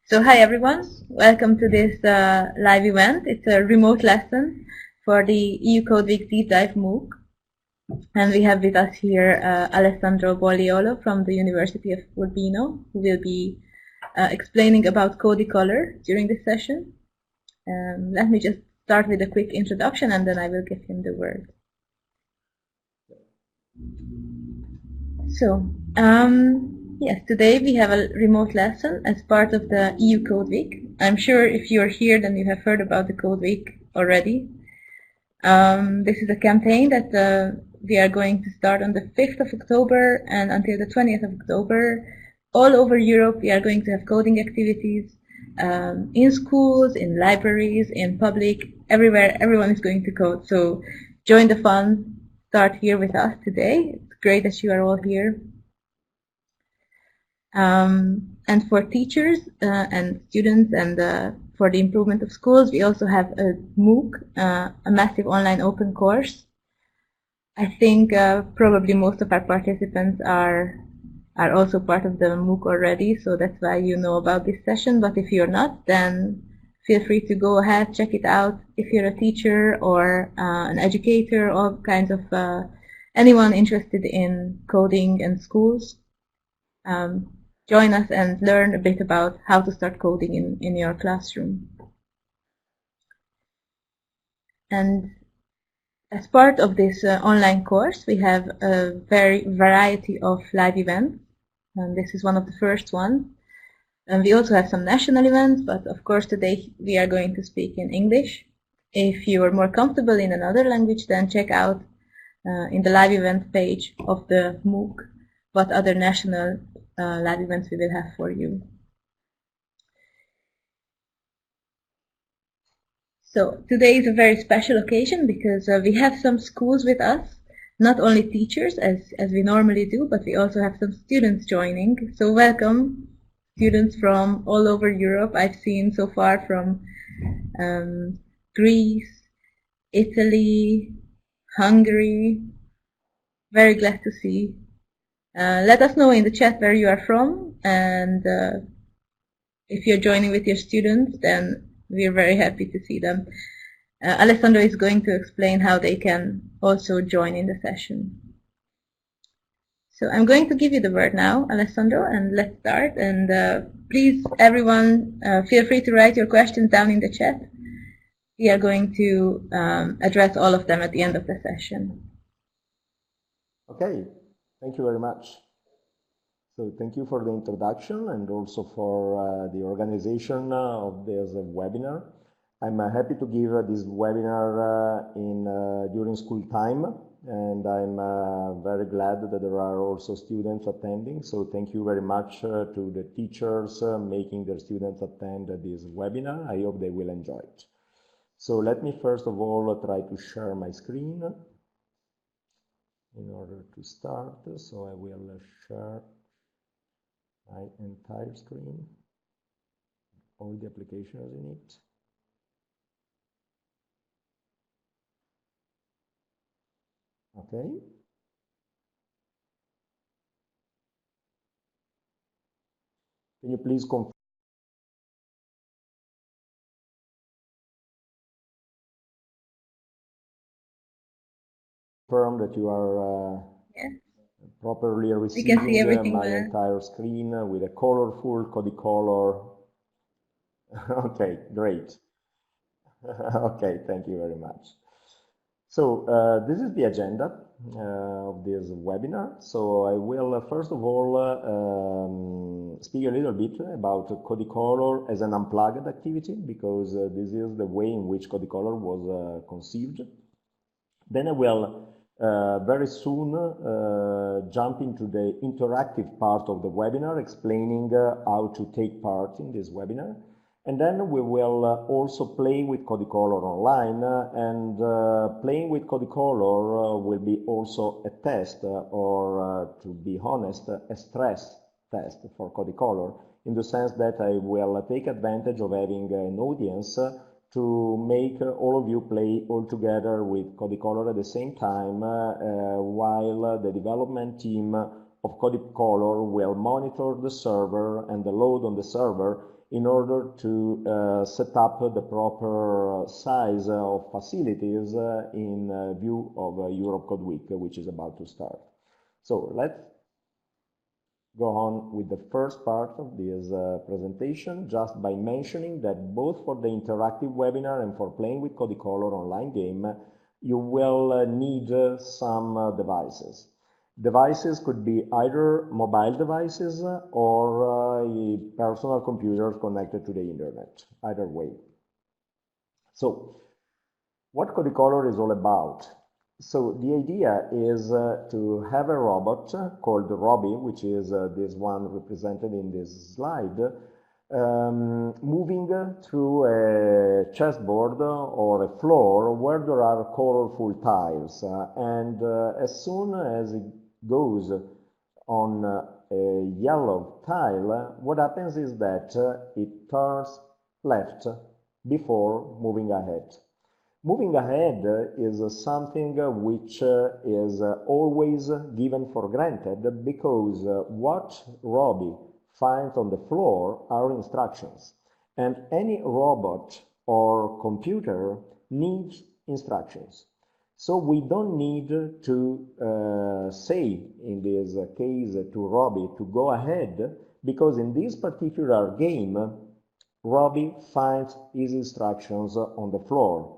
So hi everyone, welcome to this live event. It's a remote lesson for the EU Code Week Deep Dive MOOC. And we have with us here Alessandro Bolliolo from the University of Urbino, who will be explaining about Cody Colour during this session. Let me just start with a quick introduction and then I will give him the word. So, yes, today we have a remote lesson as part of the EU Code Week. I'm sure if you're here, then you have heard about the Code Week already. This is a campaign that we are going to start on the 5th of October and until the 20th of October. All over Europe, we are going to have coding activities in schools, in libraries, in public, everywhere. Everyone is going to code. So join the fun. Start here with us today. It's great that you are all here. And for teachers and students and for the improvement of schools, we also have a MOOC, a massive online open course. I think probably most of our participants are also part of the MOOC already, so that's why you know about this session. But if you're not, then feel free to go ahead, check it out. If you're a teacher or an educator, all kinds of anyone interested in coding and schools, join us and learn a bit about how to start coding in your classroom. And as part of this online course, we have a variety of live events. And this is one of the first ones. And we also have some national events, but of course today we are going to speak in English. If you are more comfortable in another language, then check out in the live event page of the MOOC what other national live events we will have for you. So today is a very special occasion because we have some schools with us, not only teachers as we normally do, but we also have some students joining. So welcome students from all over Europe. I've seen so far from Greece, Italy, Hungary. Very glad to see. Let us know in the chat where you are from, and if you're joining with your students, then we're very happy to see them. Alessandro is going to explain how they can also join in the session. So I'm going to give you the word now, Alessandro, and let's start. And please, everyone, feel free to write your questions down in the chat. We are going to address all of them at the end of the session. Okay, thank you very much. So thank you for the introduction and also for the organization of this webinar. I'm happy to give this webinar during school time, and I'm very glad that there are also students attending. So thank you very much to the teachers making their students attend this webinar. I hope they will enjoy it. So let me first of all try to share my screen in order to start. So I will share my entire screen, all the applications in it. Okay. Can you please confirm that you are properly receiving my entire screen with a colorful Cody Colour? Okay, great. Okay, thank you very much. So this is the agenda of this webinar. So I will first of all speak a little bit about Cody Colour as an unplugged activity, because this is the way in which Cody Colour was conceived. Then I will very soon jump into the interactive part of the webinar, explaining how to take part in this webinar. And then we will also play with Cody Colour online, and playing with Cody Colour will be also a test, or to be honest, a stress test for Cody Colour, in the sense that I will take advantage of having an audience to make all of you play all together with Cody Colour at the same time, while the development team of Cody Colour will monitor the server and the load on the server in order to set up the proper size of facilities in view of Europe Code Week, which is about to start. So let's go on with the first part of this presentation, just by mentioning that both for the interactive webinar and for playing with Cody Colour online game, you will need some devices. Devices could be either mobile devices or personal computers connected to the internet, either way. So, what Cody Colour is all about? So the idea is to have a robot called Robbie, which is this one represented in this slide, moving through a chessboard or a floor where there are colorful tiles. And as soon as it goes on a yellow tile, what happens is that it turns left before moving ahead. Moving ahead is something which is always given for granted because what Robbie finds on the floor are instructions. And any robot or computer needs instructions. So we don't need to say, in this case, to Robbie to go ahead, because in this particular game, Robbie finds his instructions on the floor.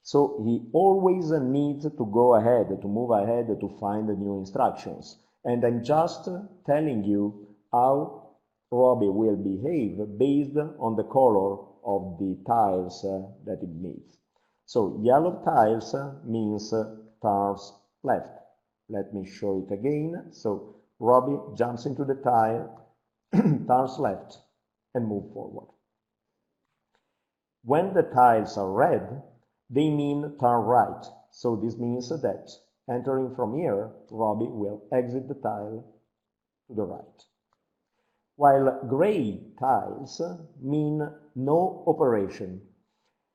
So he always needs to go ahead, to move ahead, to find the new instructions. And I'm just telling you how Robbie will behave based on the color of the tiles that it meets. So yellow tiles means turns left. Let me show it again. So Robbie jumps into the tile, turns left, and moves forward. When the tiles are red, they mean turn right. So this means that entering from here, Robbie will exit the tile to the right. While gray tiles mean no operation.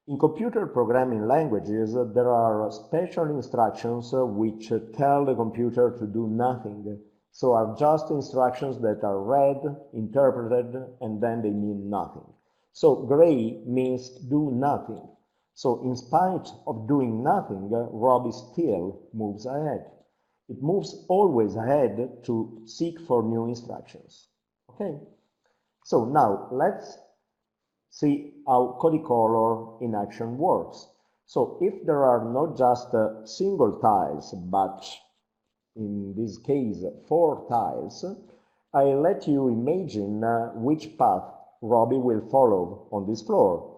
In computer programming languages, there are special instructions which tell the computer to do nothing. So are just instructions that are read, interpreted, and then they mean nothing. So gray means do nothing. So in spite of doing nothing, Robbie still moves ahead. It moves always ahead to seek for new instructions. Okay? So now let's see how Cody Colour in action works. So if there are not just single tiles, but in this case 4 tiles, I let you imagine which path Robbie will follow on this floor.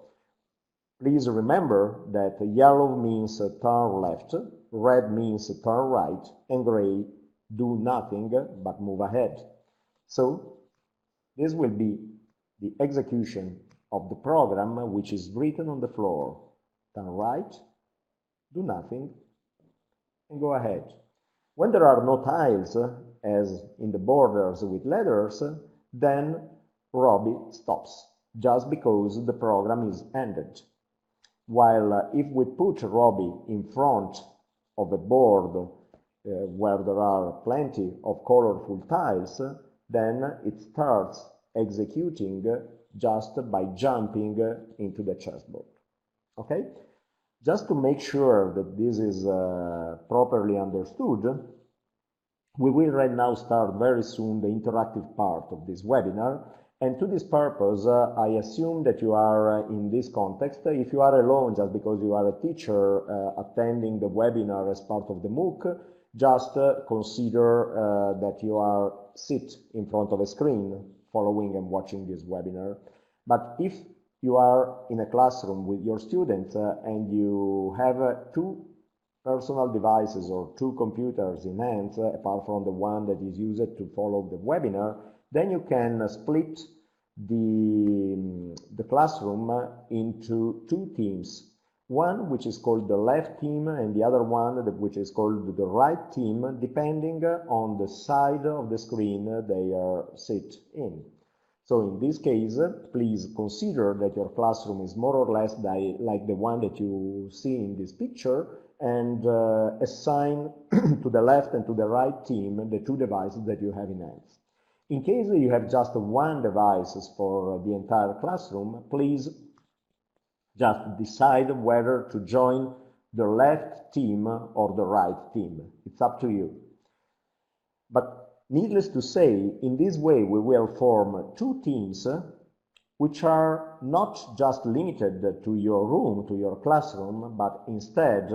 Please remember that yellow means turn left, red means turn right, and gray do nothing but move ahead. So this will be the execution of the program which is written on the floor. Turn right, do nothing, and go ahead. When there are no tiles, as in the borders with letters, then Robbie stops, just because the program is ended. While if we put Robbie in front of a board where there are plenty of colorful tiles, then it starts executing just by jumping into the chessboard. Okay? Just to make sure that this is properly understood, we will right now start very soon the interactive part of this webinar. And to this purpose, I assume that you are in this context. If you are alone, just because you are a teacher attending the webinar as part of the MOOC, just consider that you are sit in front of a screen following and watching this webinar. But if you are in a classroom with your students and you have 2 personal devices or 2 computers in hands, apart from the one that is used to follow the webinar, then you can split the classroom into 2 teams. One which is called the left team and the other one which is called the right team, depending on the side of the screen they are sit in. So in this case, please consider that your classroom is more or less like the one that you see in this picture, and assign to the left and to the right team the two devices that you have in hands. In case you have just one device for the entire classroom, please just decide whether to join the left team or the right team. It's up to you. But needless to say, in this way we will form two teams which are not just limited to your room, to your classroom, but instead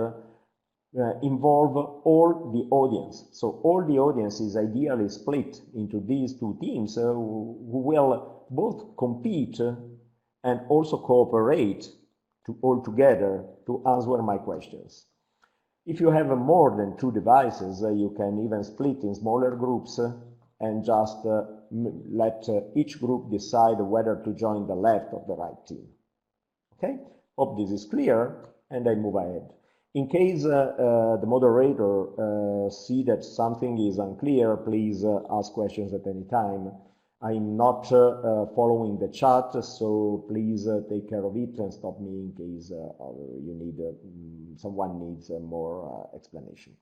involve all the audience. So all the audience is ideally split into these two teams who will both compete and also cooperate all together to answer my questions. If you have more than two devices, you can even split in smaller groups and just let each group decide whether to join the left or the right team. Okay? Hope this is clear, and I move ahead. In case the moderator see that something is unclear, please ask questions at any time. I'm not following the chat, so please take care of it and stop me in case you need someone needs more explanation.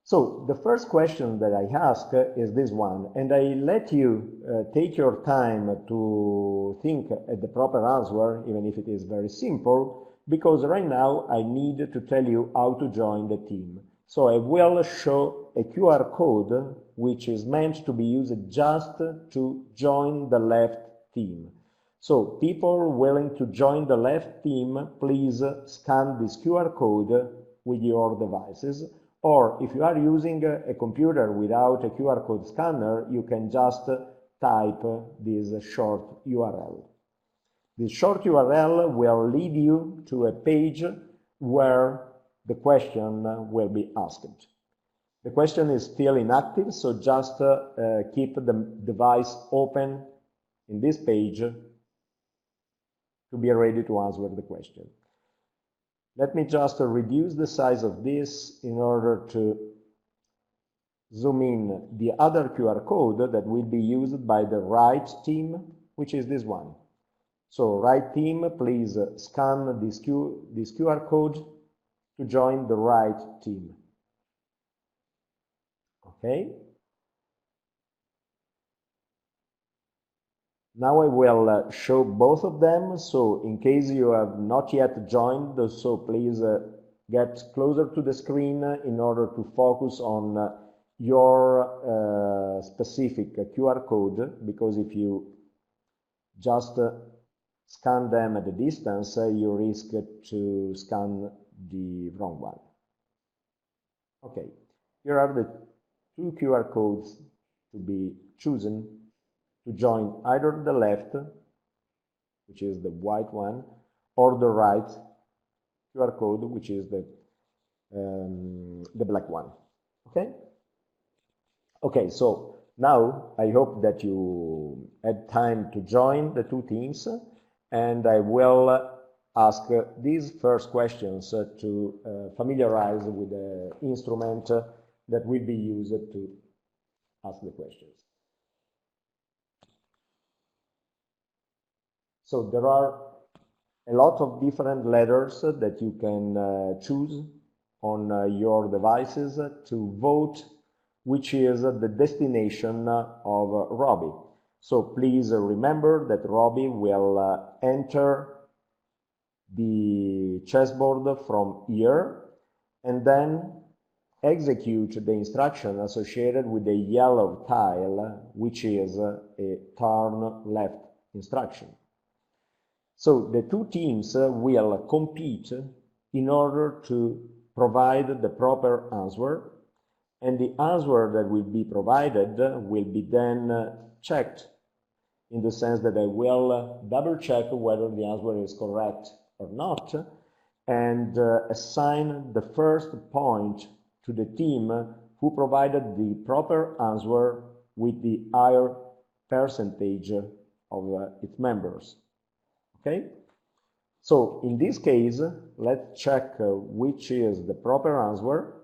So the first question that I ask is this one, and I let you take your time to think at the proper answer, even if it is very simple, because right now I need to tell you how to join the team. So I will show a QR code which is meant to be used just to join the left team. So people willing to join the left team, please scan this QR code with your devices. Or if you are using a computer without a QR code scanner, you can just type this short URL. This short URL will lead you to a page where the question will be asked. The question is still inactive, so just keep the device open in this page to be ready to answer the question. Let me just reduce the size of this in order to zoom in the other QR code that will be used by the right team, which is this one. So right team, please scan this QR code to join the right team. Okay? Now I will show both of them, so in case you have not yet joined, so please get closer to the screen in order to focus on your specific QR code, because if you just scan them at a distance, you risk to scan the wrong one. Okay, here are the two QR codes to be chosen to join either the left, which is the white one, or the right QR code, which is the black one. Okay? Okay, so now I hope that you had time to join the two teams, and I will ask these first questions to familiarize with the instrument that will be used to ask the questions. So there are a lot of different letters that you can choose on your devices to vote which is the destination of Robbie. So please remember that Robbie will enter the chessboard from here and then execute the instruction associated with the yellow tile, which is a turn left instruction. So the two teams will compete in order to provide the proper answer, and the answer that will be provided will be then checked, in the sense that I will double check whether the answer is correct or not, and assign the first point to the team who provided the proper answer with the higher percentage of its members. Okay? So in this case, let's check which is the proper answer.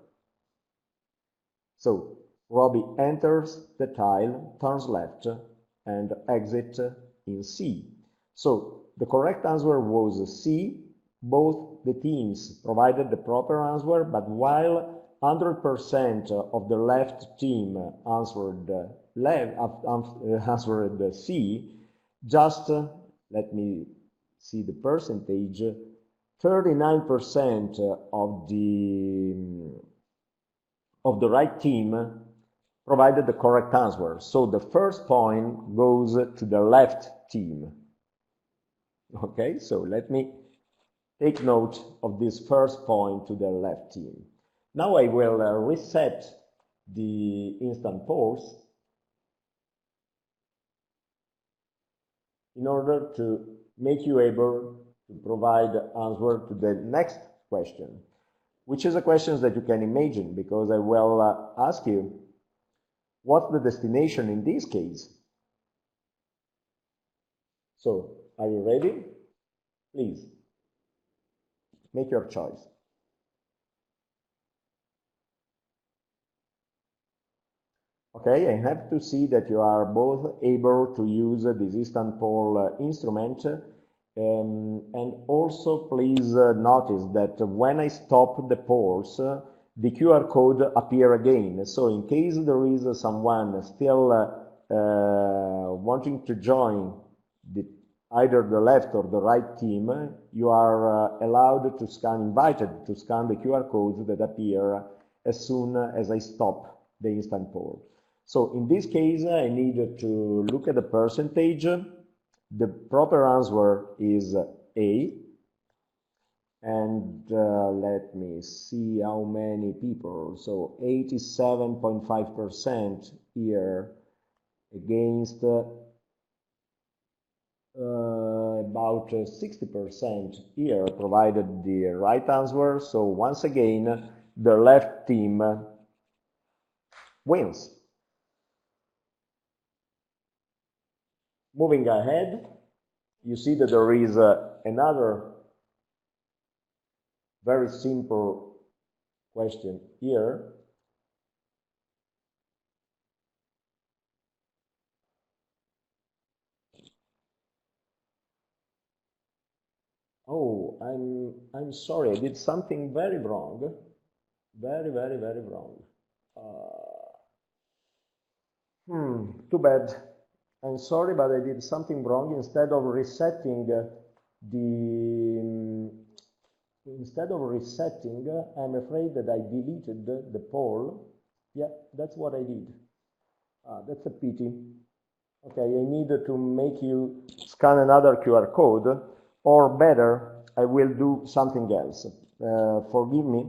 So Robbie enters the tile, turns left, and exit in C. So the correct answer was C. Both the teams provided the proper answer, but while 100% of the left team answered answered C, just let me see the percentage, 39% of the right team provided the correct answer. So the first point goes to the left team. Okay, so let me take note of this first point to the left team. Now I will reset the instant polls in order to make you able to provide answer to the next question, which is a question that you can imagine, because I will ask you, what's the destination in this case? So, are you ready? Please, make your choice. Okay, I have to see that you are both able to use this instant poll instrument. And also please notice that when I stop the polls, the QR code appear again. So in case there is someone still wanting to join either the left or the right team, you are allowed to scan, invited to scan the QR codes that appear as soon as I stop the instant poll. So in this case, I need to look at the percentage. The proper answer is A. And let me see how many people. So 87.5% here against about 60% here provided the right answer. So once again, the left team wins. Moving ahead, you see that there is another very simple question here. Oh, I'm sorry, I did something very wrong. Very wrong. Too bad. I'm sorry, but I did something wrong. Instead of resetting, I'm afraid that I deleted the poll. Yeah, that's what I did. That's a pity. Okay, I need to make you scan another QR code, or better, I will do something else. Forgive me,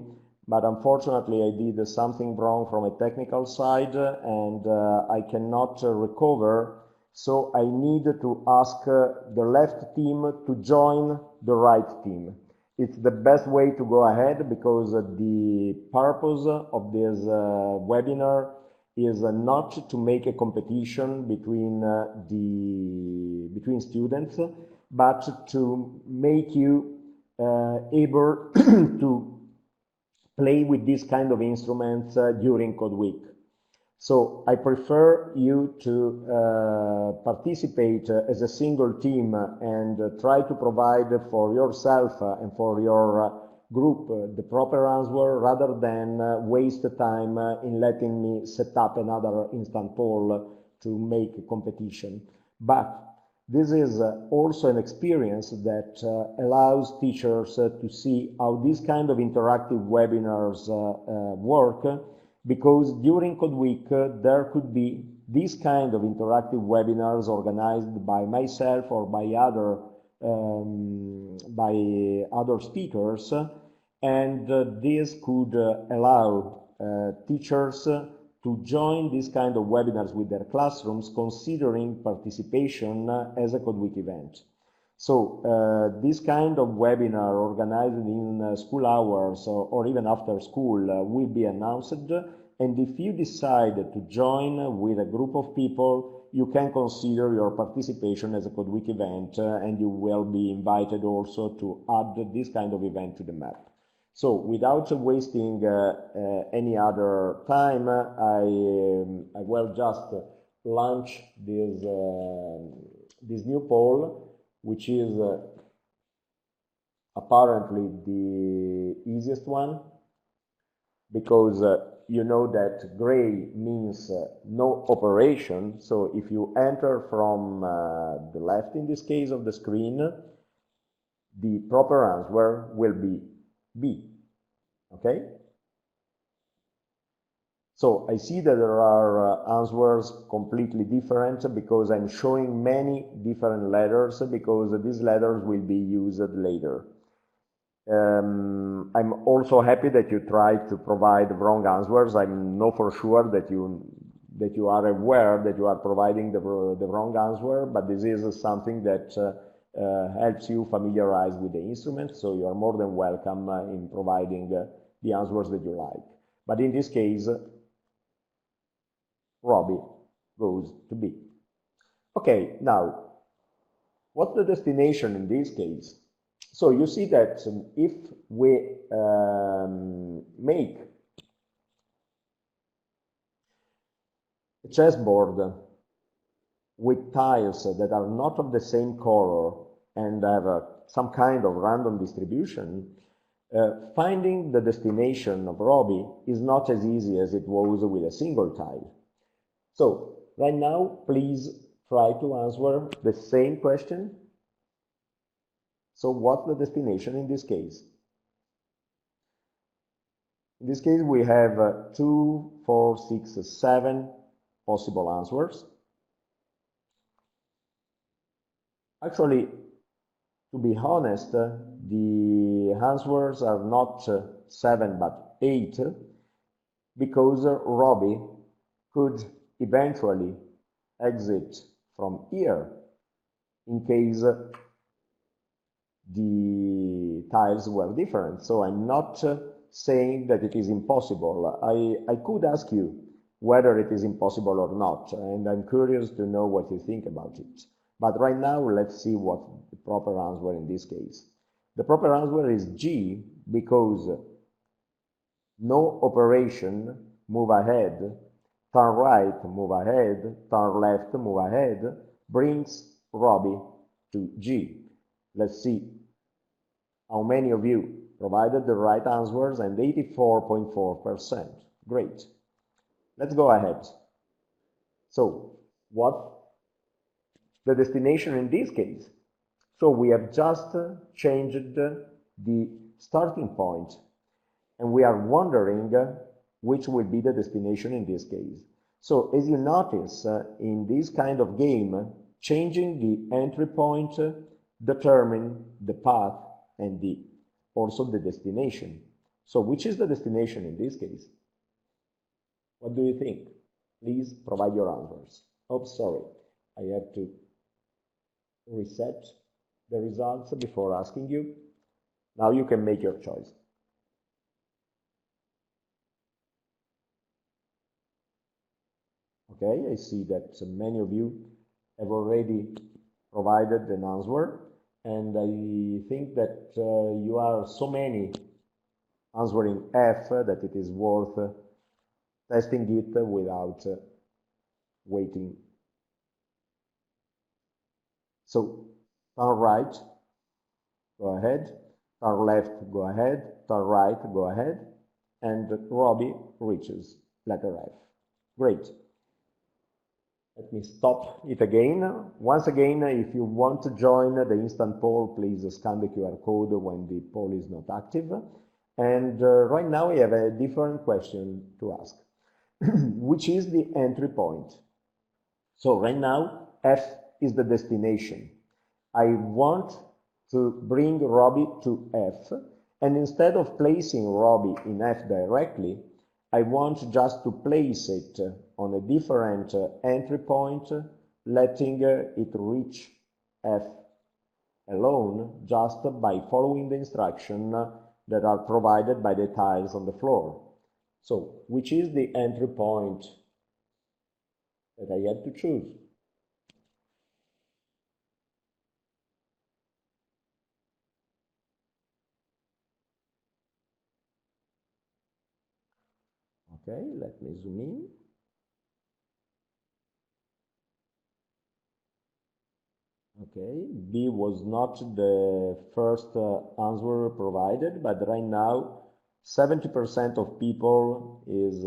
but unfortunately I did something wrong from a technical side, and I cannot recover. So I need to ask the left team to join the right team. It's the best way to go ahead, because the purpose of this webinar is not to make a competition between between students, but to make you able to play with this kind of instruments during Code Week. So I prefer you to participate as a single team and try to provide for yourself and for your group the proper answer, rather than waste time in letting me set up another instant poll to make a competition. But this is also an experience that allows teachers to see how these kind of interactive webinars work, because during Code Week there could be this kind of interactive webinars organized by myself or by other speakers, and this could allow teachers to join this kind of webinars with their classrooms, considering participation as a Code Week event. So this kind of webinar organized in school hours or even after school will be announced, and if you decide to join with a group of people, you can consider your participation as a Code Week event, and you will be invited also to add this kind of event to the map. So without wasting any other time, I will just launch this new poll, which is apparently the easiest one, because you know that gray means no operation. So if you enter from the left, in this case of the screen, the proper answer will be B. Okay? So I see that there are answers completely different because I'm showing many different letters, because these letters will be used later. I'm also happy that you try to provide wrong answers. I know for sure that you are aware that you are providing the wrong answer, but this is something that helps you familiarize with the instrument, so you are more than welcome in providing the answers that you like. But in this case, Robbie goes to B. Okay, now, what's the destination in this case? So you see that if we make a chessboard with tiles that are not of the same color and have some kind of random distribution, finding the destination of Robbie is not as easy as it was with a single tile. So right now, please try to answer the same question. So what's the destination in this case? In this case, we have 2, 4, 6, 7 possible answers. Actually, to be honest, the answers are not 7 but 8, because Robbie could eventually exit from here in case the tiles were different. So I'm not saying that it is impossible. I could ask you whether it is impossible or not, and I'm curious to know what you think about it. But right now, let's see what the proper answer in this case. The proper answer is G, because no operation, move ahead, turn right, move ahead, turn left, move ahead, brings Robbie to G. Let's see how many of you provided the right answers, and 84.4%. Great. Let's go ahead. So, what the destination in this case? So we have just changed the starting point, and we are wondering which will be the destination in this case. So as you notice, in this kind of game, changing the entry point determine the path and also the destination. So which is the destination in this case? What do you think? Please provide your answers. Oh, sorry, I have to reset the results before asking you. Now you can make your choice. Okay, I see that many of you have already provided an answer, and I think that you are so many answering F that it is worth testing it without waiting. So, turn right, go ahead, turn left, go ahead, turn right, go ahead, and Robbie reaches letter F. Great. Let me stop it again. Once again, if you want to join the instant poll, please scan the QR code when the poll is not active. And right now we have a different question to ask, which is the entry point. So right now, F is the destination. I want to bring Robbie to F, and instead of placing Robbie in F directly, I want just to place it on a different entry point, letting it reach F alone just by following the instructions that are provided by the tiles on the floor. So, which is the entry point that I have to choose? Okay, let me zoom in. Okay, B was not the first answer provided, but right now 70% of people is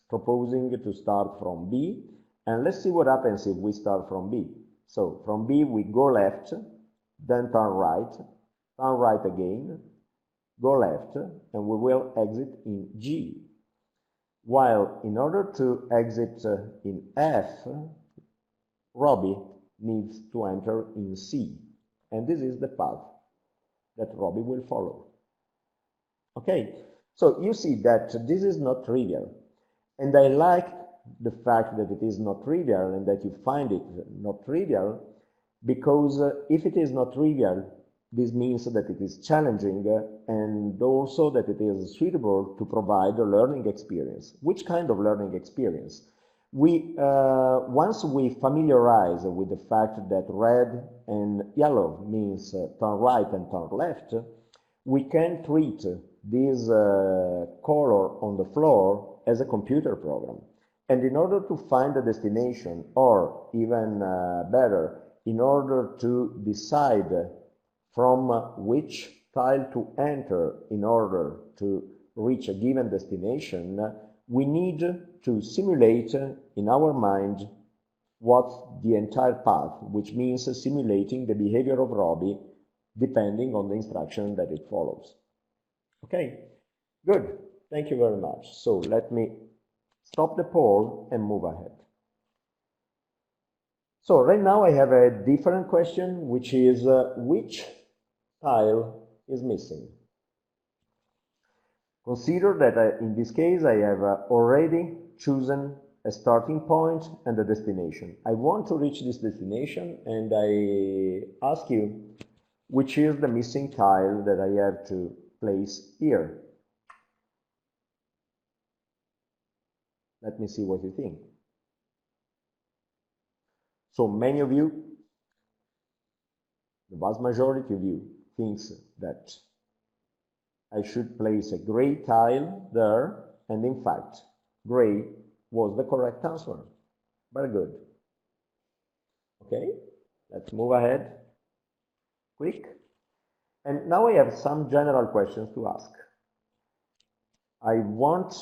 proposing to start from B, and let's see what happens if we start from B. So from B we go left, then turn right again, go left, and we will exit in G. While in order to exit in F, Robbie needs to enter in C, and this is the path that Robbie will follow. Okay, so you see that this is not trivial, and I like the fact that it is not trivial and that you find it not trivial, because if it is not trivial, this means that it is challenging and also that it is suitable to provide a learning experience. Which kind of learning experience? Once we familiarize with the fact that red and yellow means turn right and turn left, we can treat this color on the floor as a computer program. And in order to find a destination, or even better, in order to decide from which tile to enter in order to reach a given destination, we need to simulate in our mind what's the entire path, which means simulating the behavior of Robbie depending on the instruction that it follows. Okay, good. Thank you very much. So let me stop the poll and move ahead. So right now I have a different question, which is which tile is missing? Consider that in this case I have already chosen a starting point and a destination. I want to reach this destination, and I ask you which is the missing tile that I have to place here. Let me see what you think. So many of you, the vast majority of you, thinks that I should place a gray tile there, and in fact, gray was the correct answer. Very good. Okay, let's move ahead. Quick. And now I have some general questions to ask. I won't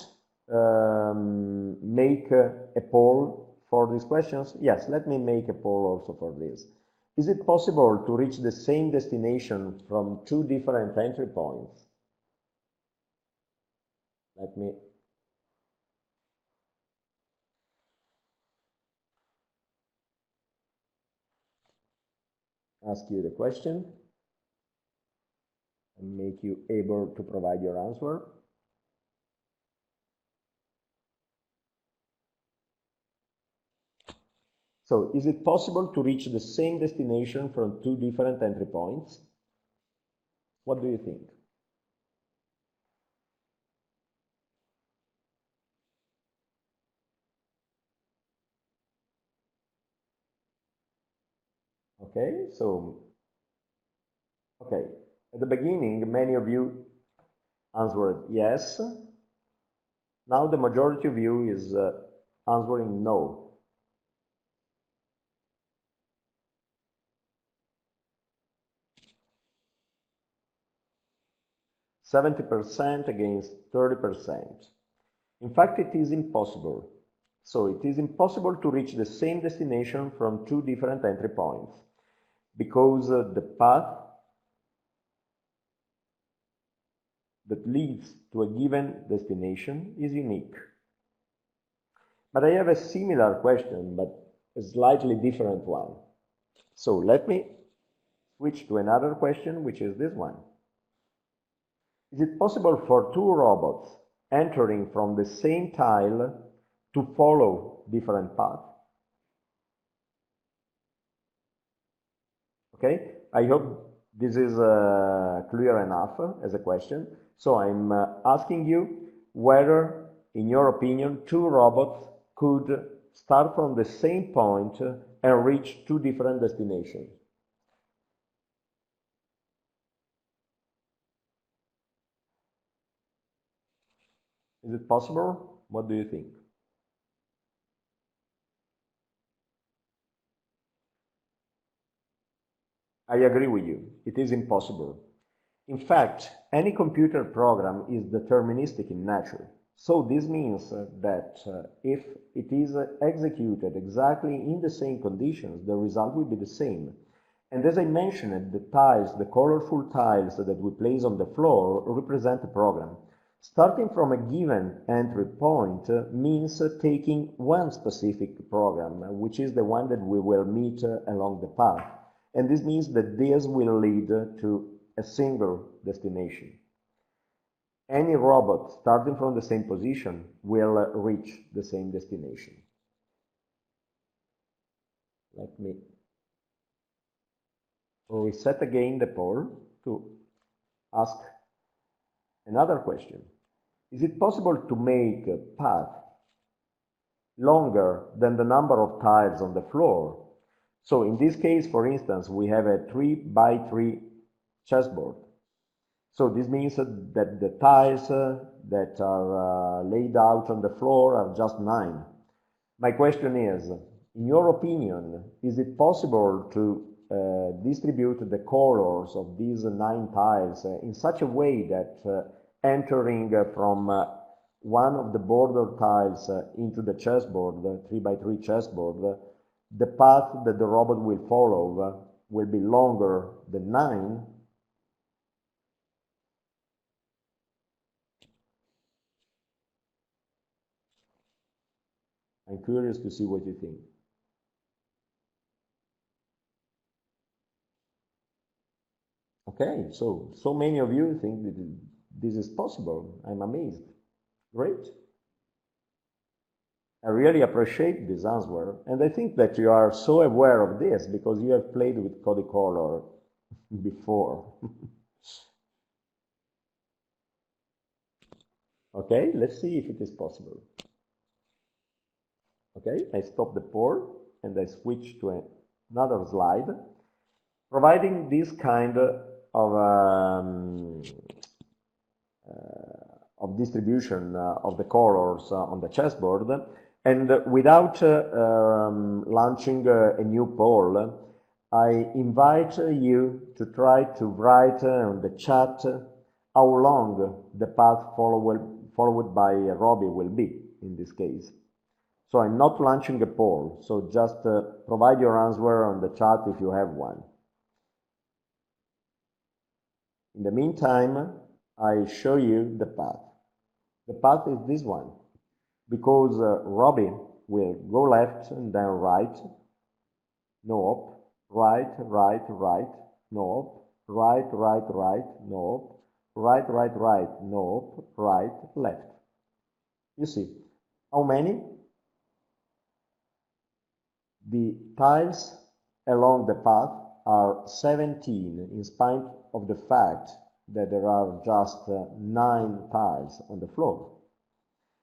make a poll for these questions. Yes, let me make a poll also for this. Is it possible to reach the same destination from two different entry points? Let me ask you the question and make you able to provide your answer. So, is it possible to reach the same destination from two different entry points? What do you think? Okay, so, okay, at the beginning, many of you answered yes. Now the majority of you is answering no. 70% against 30%. In fact, it is impossible. So it is impossible to reach the same destination from two different entry points, because the path that leads to a given destination is unique. But I have a similar question, but a slightly different one. So let me switch to another question, which is this one. Is it possible for two robots entering from the same tile to follow different paths? Okay, I hope this is clear enough as a question. So I'm asking you whether, in your opinion, two robots could start from the same point and reach two different destinations. Is it possible? What do you think? I agree with you. It is impossible. In fact, any computer program is deterministic in nature. So this means that if it is executed exactly in the same conditions, the result will be the same. And as I mentioned, the tiles, the colorful tiles that we place on the floor represent a program. Starting from a given entry point means taking one specific program, which is the one that we will meet along the path. And this means that this will lead to a single destination. Any robot starting from the same position will reach the same destination. Let me reset again the poll to ask another question. Is it possible to make a path longer than the number of tiles on the floor? So in this case, for instance, we have a 3x3 chessboard. So this means that the tiles that are laid out on the floor are just 9. My question is, in your opinion, is it possible to distribute the colors of these 9 tiles in such a way that entering from one of the border tiles into the chessboard, the 3x3 chessboard, the path that the robot will follow will be longer than 9? I'm curious to see what you think. Okay, so many of you think that this is possible. I'm amazed. Great. I really appreciate this answer, and I think that you are so aware of this because you have played with Cody Colour before. Okay, let's see if it is possible. Okay, I stop the poll and I switch to another slide. Providing this kind of distribution of the colors on the chessboard, and without launching a new poll, I invite you to try to write on the chat how long the path followed by Robbie will be in this case. So I'm not launching a poll, so just provide your answer on the chat if you have one. In the meantime, I show you the path. The path is this one, because Robbie will go left and then right, no up, right, right, right, no up, right, right, right, no up, right, right, right, no up, right, left. You see, how many? The tiles along the path are 17 in spite of the fact that there are just 9 tiles on the floor.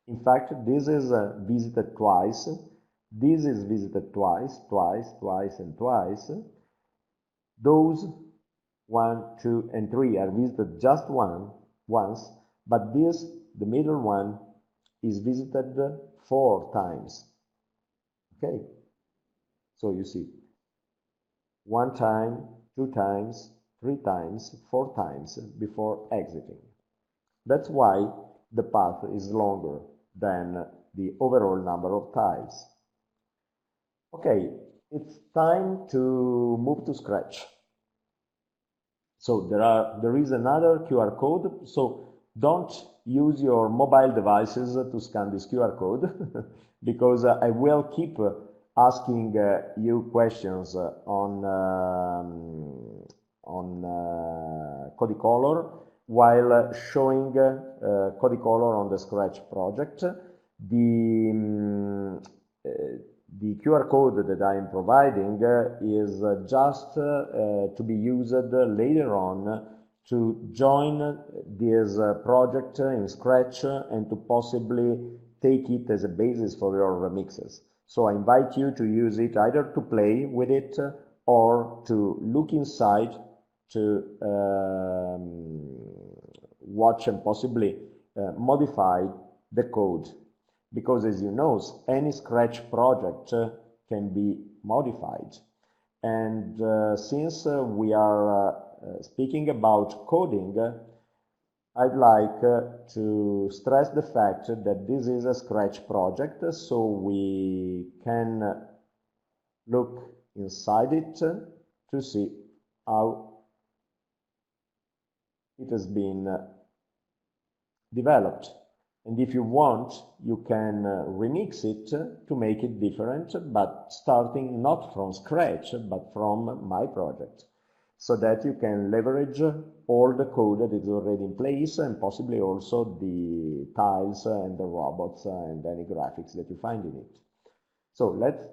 In fact, this is visited twice, this is visited twice, twice, twice, and twice. Those 1, 2, and 3 are visited just once, but this, the middle one, is visited 4 times. Okay? So you see, 1 time, 2 times, 3 times, 4 times before exiting. That's why the path is longer than the overall number of tiles. Okay, it's time to move to Scratch. So there is another QR code, so don't use your mobile devices to scan this QR code because I will keep asking you questions on Cody Colour while showing Cody Colour on the Scratch project. The QR code that I am providing is just to be used later on to join this project in Scratch and to possibly take it as a basis for your remixes. So I invite you to use it either to play with it or to look inside to watch and possibly modify the code. Because as you know, any Scratch project can be modified. And since we are speaking about coding, I'd like to stress the fact that this is a Scratch project, so we can look inside it to see how it has been developed. And if you want, you can remix it to make it different, but starting not from scratch, but from my project, so that you can leverage all the code that is already in place and possibly also the tiles and the robots and any graphics that you find in it. So let's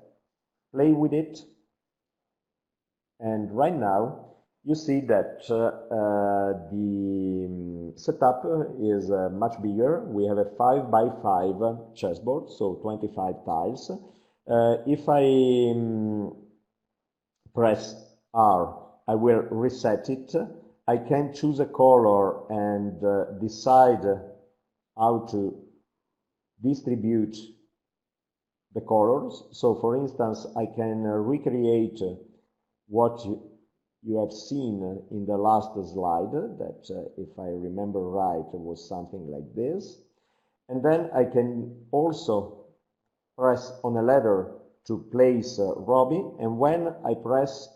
play with it. And right now, you see that the setup is much bigger. We have a 5 by 5 chessboard, so 25 tiles. If I press R, I will reset it. I can choose a color and decide how to distribute the colors. So for instance, I can recreate what you have seen in the last slide, that if I remember right, was something like this. And then I can also press on a letter to place Robbie, and when I press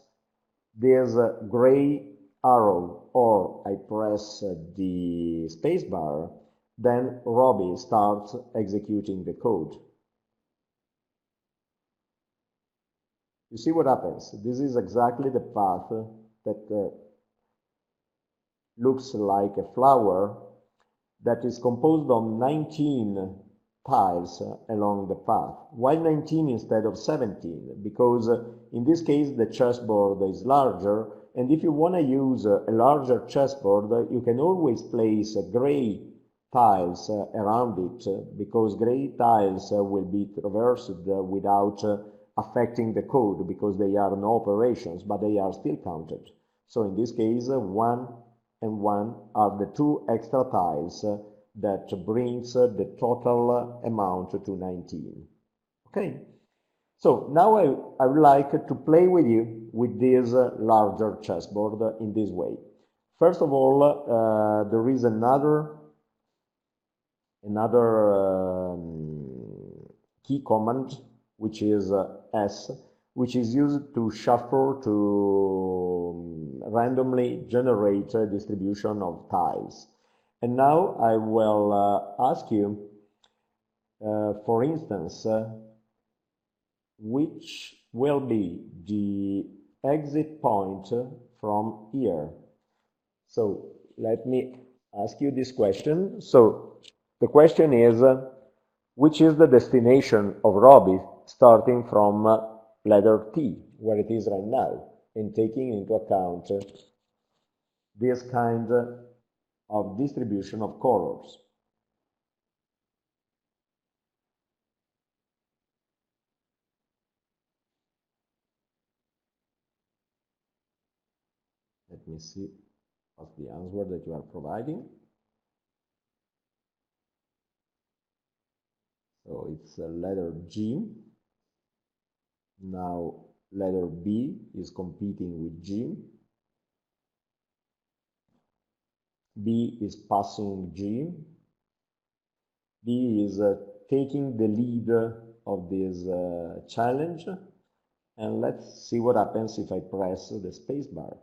this gray arrow or I press the spacebar, then Robbie starts executing the code. You see what happens? This is exactly the path that looks like a flower that is composed of 19 tiles along the path. Why 19 instead of 17? Because in this case the chessboard is larger, and if you want to use a larger chessboard, you can always place gray tiles around it, because gray tiles will be traversed without affecting the code, because they are no operations, but they are still counted. So in this case, 1 and 1 are the 2 extra tiles that brings the total amount to 19. Okay, so now I would like to play with you with this larger chessboard in this way. First of all, there is another key command, which is S, which is used to shuffle, to randomly generate a distribution of tiles. And now I will ask you, for instance, which will be the exit point from here. So let me ask you this question. So the question is, which is the destination of Robbie starting from letter T, where it is right now, and taking into account this kind of distribution of colors. Let me see what's the answer that you are providing. So it's letter G. Now letter B is competing with G. B is passing G. B is taking the lead of this challenge. And let's see what happens if I press the spacebar.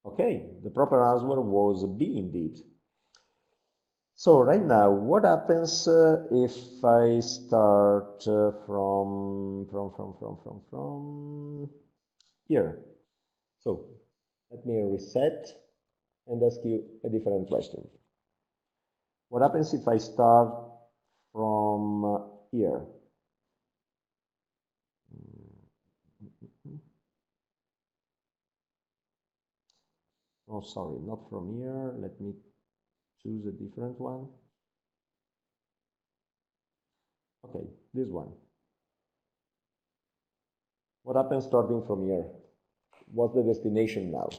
Okay, the proper answer was B indeed. So right now, what happens if I start from here? So let me reset and ask you a different question. What happens if I start from here? Oh, sorry, not from here. Let me choose a different one. Okay, this one. What happens starting from here? What's the destination now?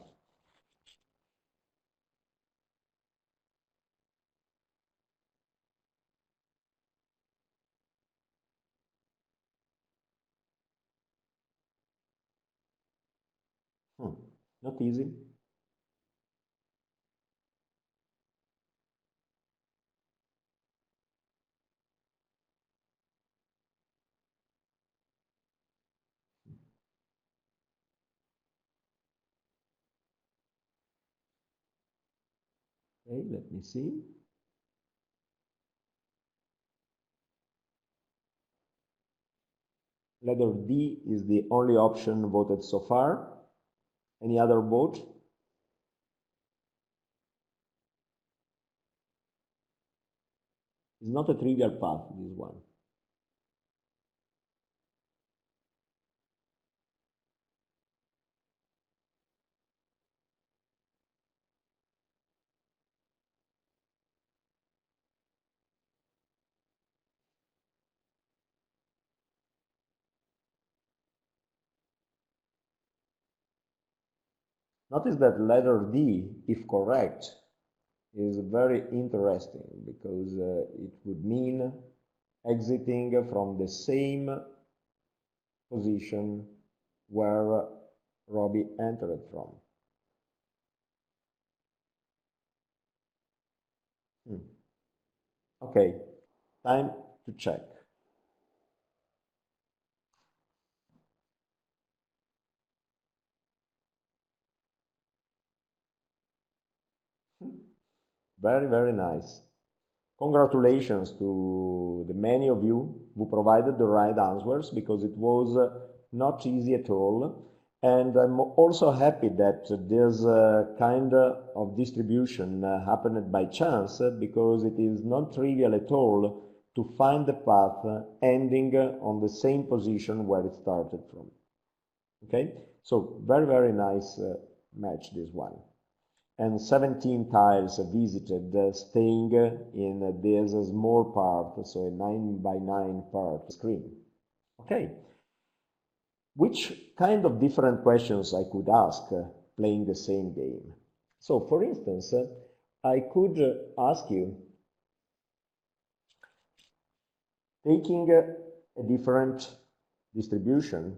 Not easy. Okay, let me see. Letter D is the only option voted so far. Any other vote? It's not a trivial path, this one. Notice that letter D, if correct, is very interesting because it would mean exiting from the same position where Robbie entered from. Okay, time to check. Very, very nice. Congratulations to the many of you who provided the right answers because it was not easy at all. And I'm also happy that this kind of distribution happened by chance because it is not trivial at all to find the path ending on the same position where it started from. Okay, so very, very nice match, this one. And 17 tiles visited, staying in this small part, so a 9 by 9 part screen. Okay, which kind of different questions I could ask playing the same game? So, for instance, I could ask you, taking a different distribution,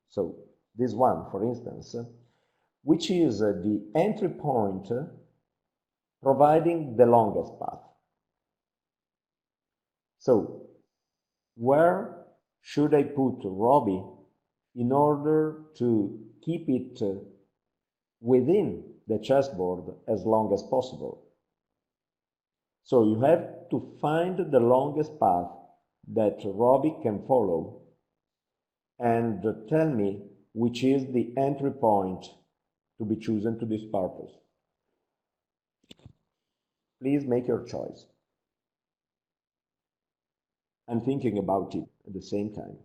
so this one, for instance, which is the entry point providing the longest path. So, where should I put Robbie in order to keep it within the chessboard as long as possible? So you have to find the longest path that Robbie can follow and tell me which is the entry point to be chosen to this purpose. Please make your choice. I'm thinking about it at the same time.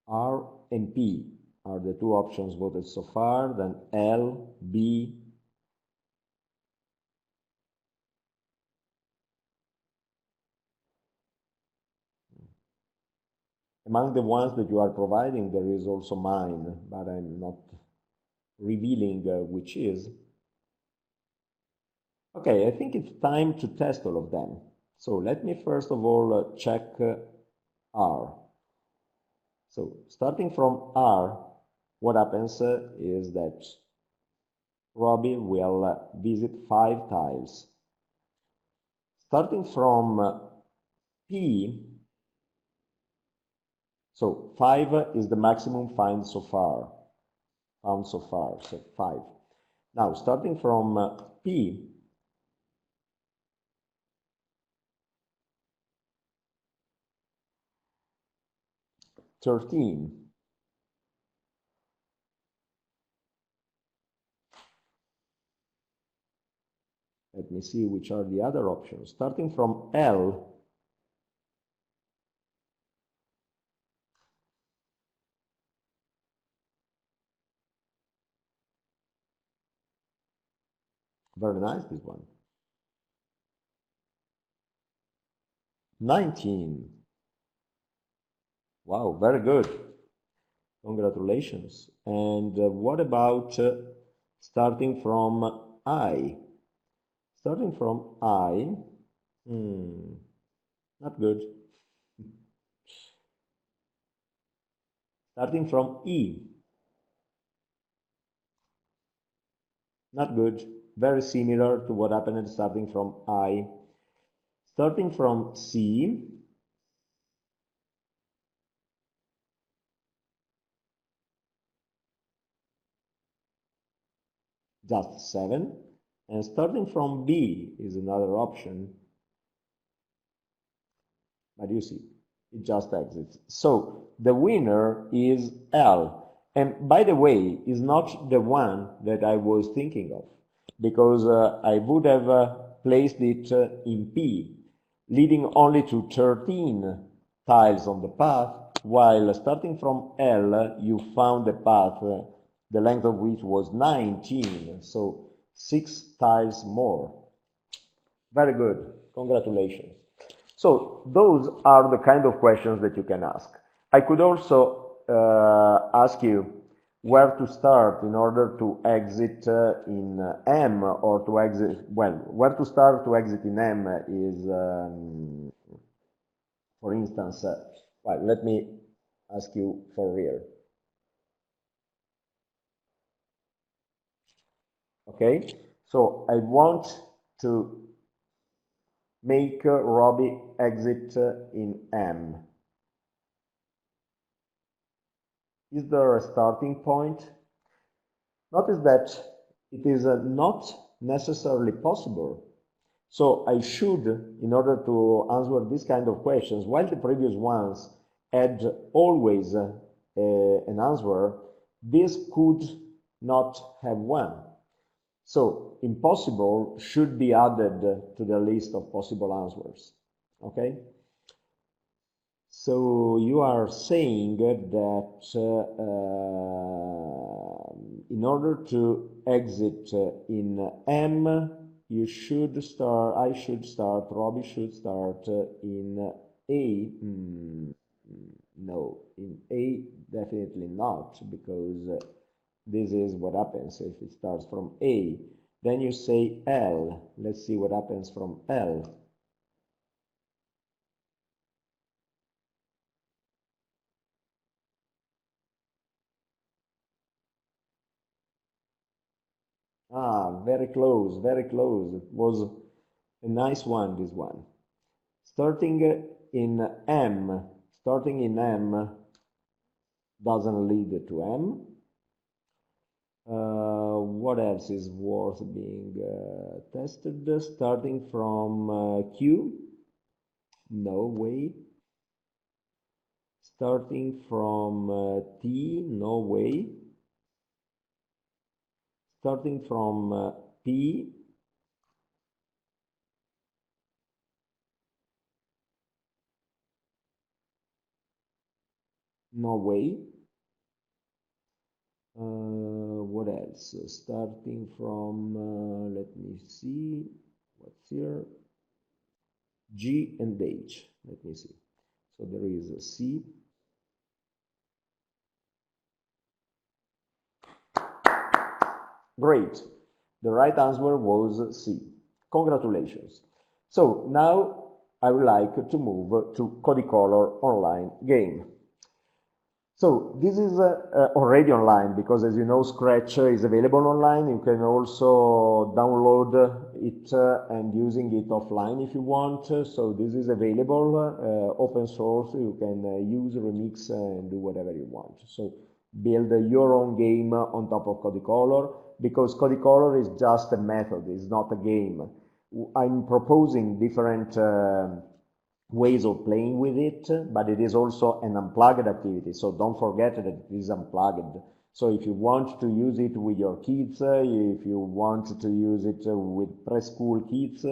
R and P are the two options voted so far, then L, B. Among the ones that you are providing, there is also mine, but I'm not revealing which is. Okay, I think it's time to test all of them. So let me first of all check R. So starting from R, what happens is that Robbie will visit 5 tiles. Starting from P, so 5 is the maximum found so far, so 5. Now, starting from P, '13. Let me see which are the other options. Starting from L, very nice, this one. 19. Wow, very good. Congratulations. And what about starting from I. Starting from I, not good. Starting from E, not good. Very similar to what happened starting from I. Starting from C, just 7. And starting from B is another option. But you see, it just exits. So the winner is L. And by the way, is not the one that I was thinking of, because I would have placed it in P, leading only to 13 tiles on the path, while starting from L, you found a path, the length of which was 19, so 6 tiles more. Very good. Congratulations. So those are the kind of questions that you can ask. I could also ask you where to start in order to exit in M, or to exit, well, where to start to exit in M is, for instance, well, let me ask you for real. Okay, so I want to make Robbie exit in M. Is there a starting point? Notice that it is not necessarily possible. So I should, in order to answer this kind of questions, while the previous ones had always an answer, this could not have one. So impossible should be added to the list of possible answers. Okay? So you are saying that in order to exit in M, you should start, I should start, Robbie should start in A. No, in A, definitely not, because this is what happens if it starts from A. Then you say L. Let's see what happens from L. Ah, very close, very close. It was a nice one, this one. Starting in M doesn't lead to M. What else is worth being tested? Starting from Q? No way. Starting from T? No way. Starting from P? No way. What else? Starting from, let me see, what's here? G and H. Let me see. So there is a C. Great. The right answer was C. Congratulations. So now I would like to move to Cody Colour online game. So this is already online, because, as you know, Scratch is available online. You can also download it and using it offline if you want. So this is available, open source. You can use, remix, and do whatever you want. So build your own game on top of Cody Colour, because Cody Colour is just a method, it's not a game. I'm proposing different ways of playing with it, but it is also an unplugged activity, so don't forget that it is unplugged. So if you want to use it with your kids, if you want to use it with preschool kids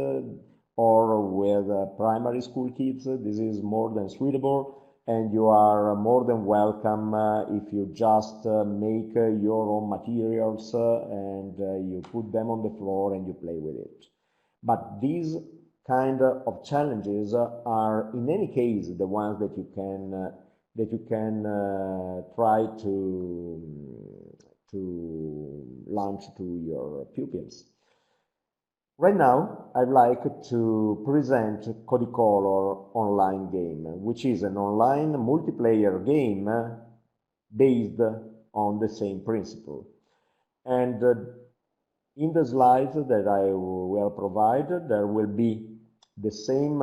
or with primary school kids, this is more than suitable, and you are more than welcome if you just make your own materials and you put them on the floor and you play with it. But these kind of challenges are in any case the ones that you can try to launch to your pupils. Right now, I'd like to present Cody Colour online game, which is an online multiplayer game based on the same principle. And in the slides that I will provide, there will be the same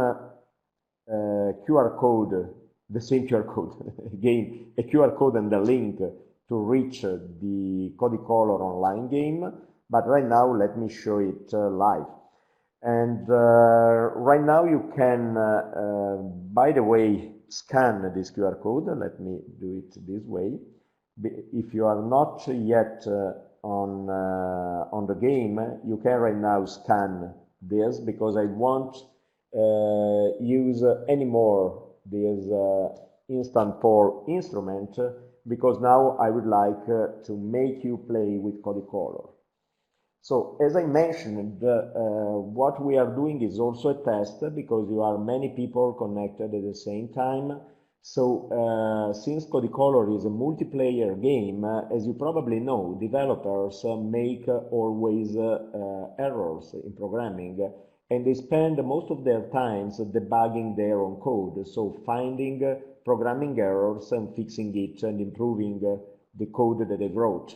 QR code, the same QR code, again, a QR code and the link to reach the Cody Colour online game. But right now, let me show it live. And right now you can, by the way, scan this QR code. Let me do it this way. If you are not yet on the game, you can right now scan this, because I won't use anymore this instant poll instrument, because now I would like to make you play with Cody Colour. So, as I mentioned, what we are doing is also a test, because you are many people connected at the same time. So, since Cody Colour is a multiplayer game, as you probably know, developers make always errors in programming, and they spend most of their times debugging their own code, so finding programming errors and fixing it and improving the code that they wrote.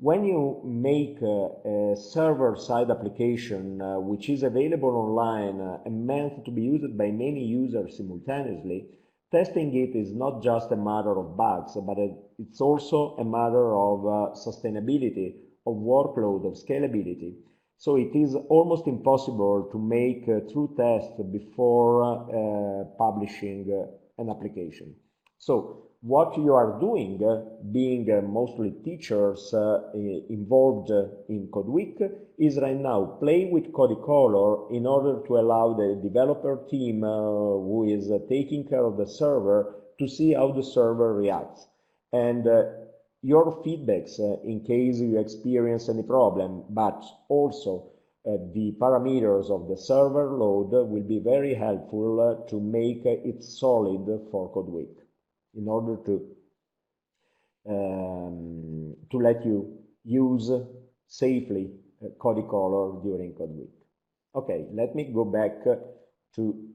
When you make a server-side application which is available online and meant to be used by many users simultaneously, testing it is not just a matter of bugs, but it's also a matter of sustainability, of workload, of scalability. So it is almost impossible to make a true test before publishing an application. So what you are doing, being mostly teachers involved in Code Week, is right now play with Cody Colour in order to allow the developer team who is taking care of the server to see how the server reacts. And your feedbacks in case you experience any problem, but also the parameters of the server load will be very helpful to make it solid for Code Week, in order to let you use safely Cody Colour during Code Week. Okay, let me go back to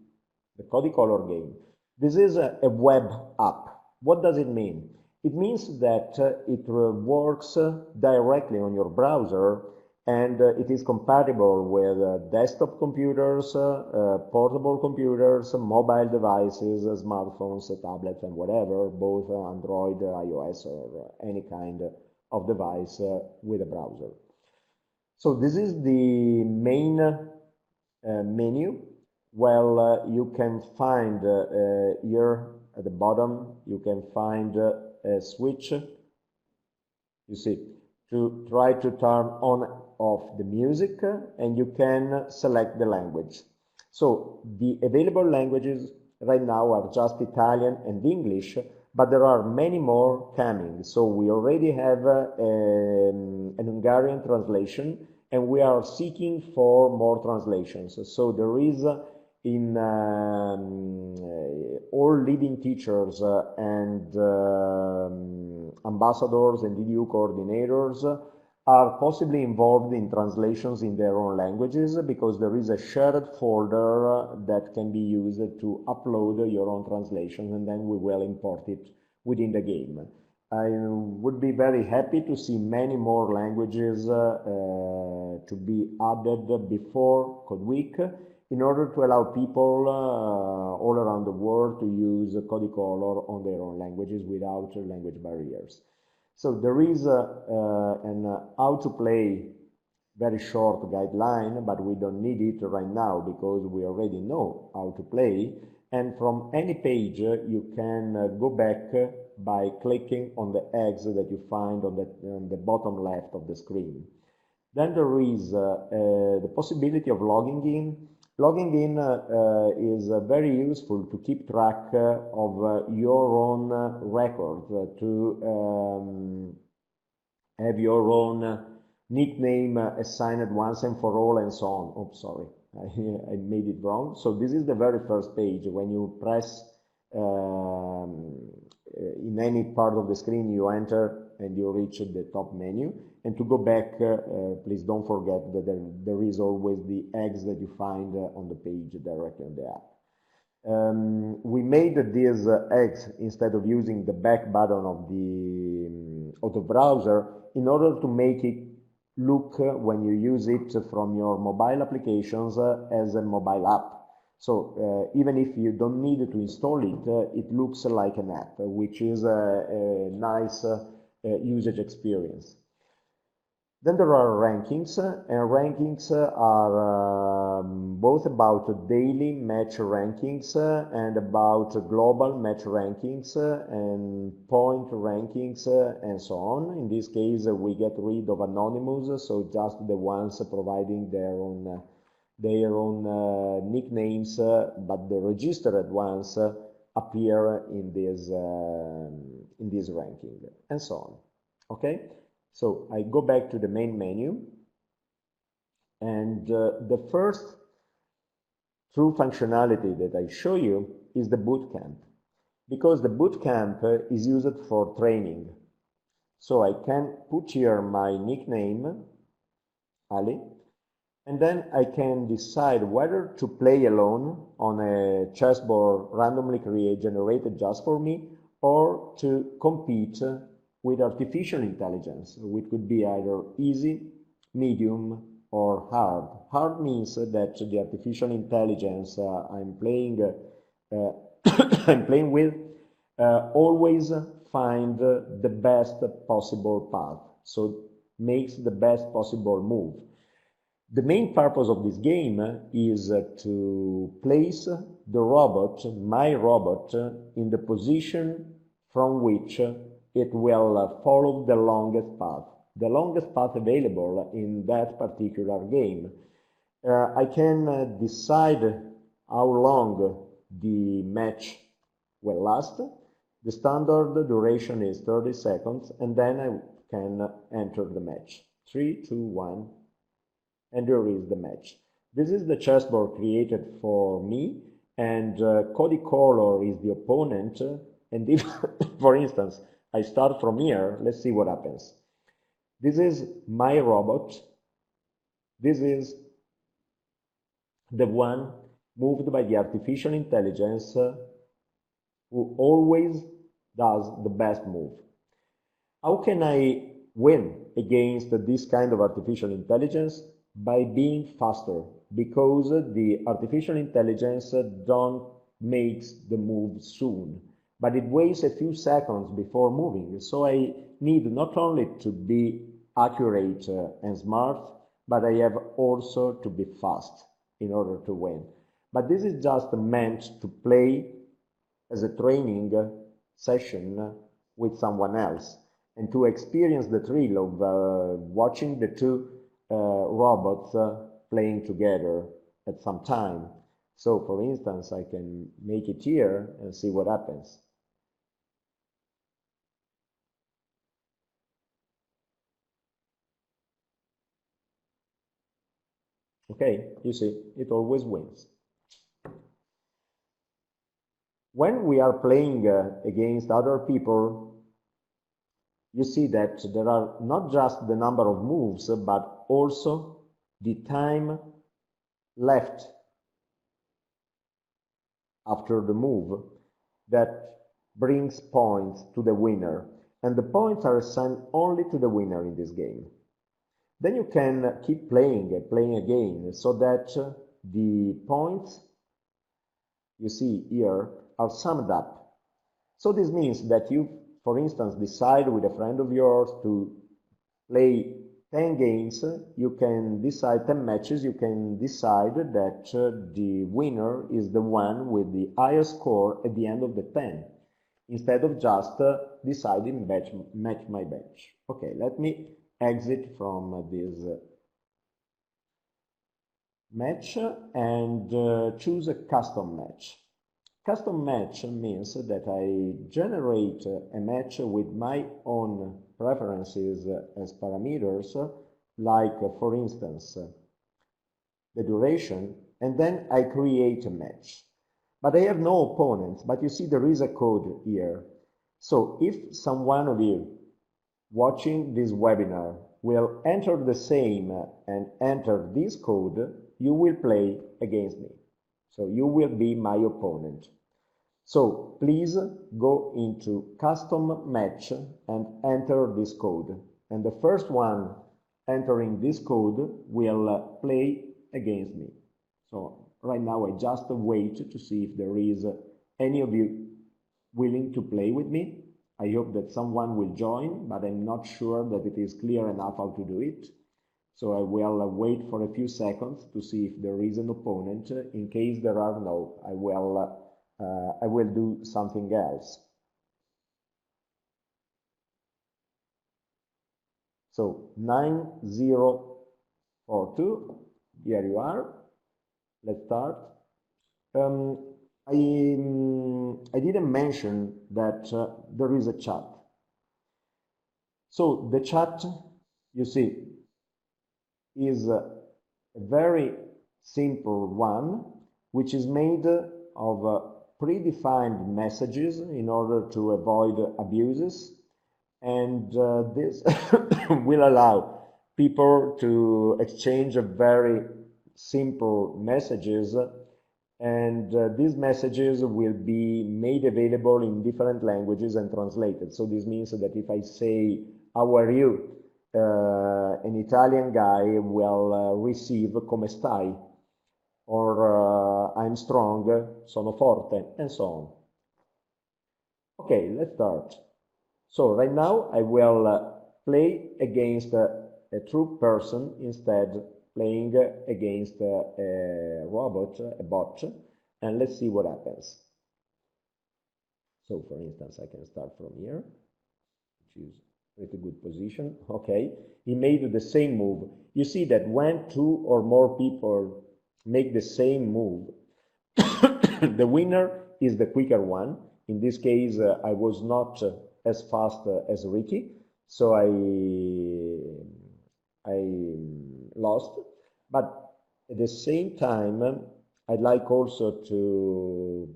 the Cody Colour game. This is a web app. What does it mean? It means that it works directly on your browser, and it is compatible with desktop computers, portable computers, mobile devices, smartphones, tablets, and whatever, both Android, iOS, or any kind of device with a browser. So this is the main menu. Well, you can find here at the bottom, you can find a switch, you see, to try to turn on off the music, and you can select the language. So the available languages right now are just Italian and English, but there are many more coming. So we already have an Hungarian translation, and we are seeking for more translations. So there is in all leading teachers and ambassadors and DDU coordinators are possibly involved in translations in their own languages, because there is a shared folder that can be used to upload your own translation, and then we will import it within the game. I would be very happy to see many more languages to be added before Code Week, in order to allow people all around the world to use Cody Colour on their own languages without language barriers. So there is an how to play very short guideline, but we don't need it right now because we already know how to play. And from any page, you can go back by clicking on the eggs that you find on the bottom left of the screen. Then there is the possibility of logging in. Logging in is very useful to keep track of your own records, to have your own nickname assigned once and for all, and so on. Oh, sorry, I made it wrong. So this is the very first page. When you press in any part of the screen, you enter and you reach the top menu. And to go back, please don't forget that there is always the eggs that you find on the page directly on the app. We made these eggs instead of using the back button of the auto browser in order to make it look, when you use it from your mobile applications, as a mobile app. So even if you don't need to install it, it looks like an app, which is a nice usage experience. Then there are rankings, and rankings are both about daily match rankings and about global match rankings and point rankings and so on. In this case, we get rid of anonymous, so just the ones providing their own nicknames, but the registered ones appear in this ranking, and so on. Okay. So I go back to the main menu, and the first true functionality that I show you is the bootcamp, because the bootcamp is used for training. So I can put here my nickname, Ali, and then I can decide whether to play alone on a chessboard randomly generated just for me, or to compete with artificial intelligence, which could be either easy, medium, or hard. Hard means that the artificial intelligence I'm playing with always find the best possible path, so makes the best possible move. The main purpose of this game is to place the robot, my robot, in the position from which it will follow the longest path available in that particular game. I can decide how long the match will last. The standard duration is 30 seconds, and then I can enter the match. 3, 2, 1, and there is the match. This is the chessboard created for me, and Cody Colour is the opponent, and if, for instance, I start from here, let's see what happens. This is my robot. This is the one moved by the artificial intelligence who always does the best move. How can I win against this kind of artificial intelligence? By being faster, because the artificial intelligence don't makes the move soon, but it waits a few seconds before moving. So I need not only to be accurate and smart, but I have also to be fast in order to win. But this is just meant to play as a training session with someone else, and to experience the thrill of watching the two robots playing together at some time. So, for instance, I can make it here and see what happens. Okay, you see, it always wins. When we are playing against other people, you see that there are not just the number of moves, but also the time left after the move that brings points to the winner. And the points are assigned only to the winner in this game. Then you can keep playing again, so that the points you see here are summed up. So this means that you, for instance, decide with a friend of yours to play 10 games, you can decide 10 matches, you can decide that the winner is the one with the highest score at the end of the 10, instead of just deciding match by match. Okay, let me exit from this match and choose a custom match. Custom match means that I generate a match with my own preferences as parameters, like, for instance, the duration, and then I create a match. But I have no opponents, but you see there is a code here. So if someone of you watching this webinar will enter the same and enter this code, you will play against me. So you will be my opponent. So please go into custom match and enter this code. And the first one entering this code will play against me. So right now I just wait to see if there is any of you willing to play with me. I hope that someone will join, but I'm not sure that it is clear enough how to do it. So I will wait for a few seconds to see if there is an opponent. In case there are no, I will do something else. So 9042, here you are. Let's start. I didn't mention that there is a chat. So the chat, you see, is a very simple one, which is made of predefined messages in order to avoid abuses. And this will allow people to exchange very simple messages, and these messages will be made available in different languages and translated. So this means that if I say, how are you? An Italian guy will receive come stai, or I'm strong, sono forte, and so on. Okay, let's start. So right now I will play against a true person instead playing against a robot, a bot, and let's see what happens. So for instance, I can start from here, which is pretty good position. Okay, he made the same move. You see that when two or more people make the same move, the winner is the quicker one. In this case, I was not as fast as Ricky, so I lost. But at the same time, I'd like also to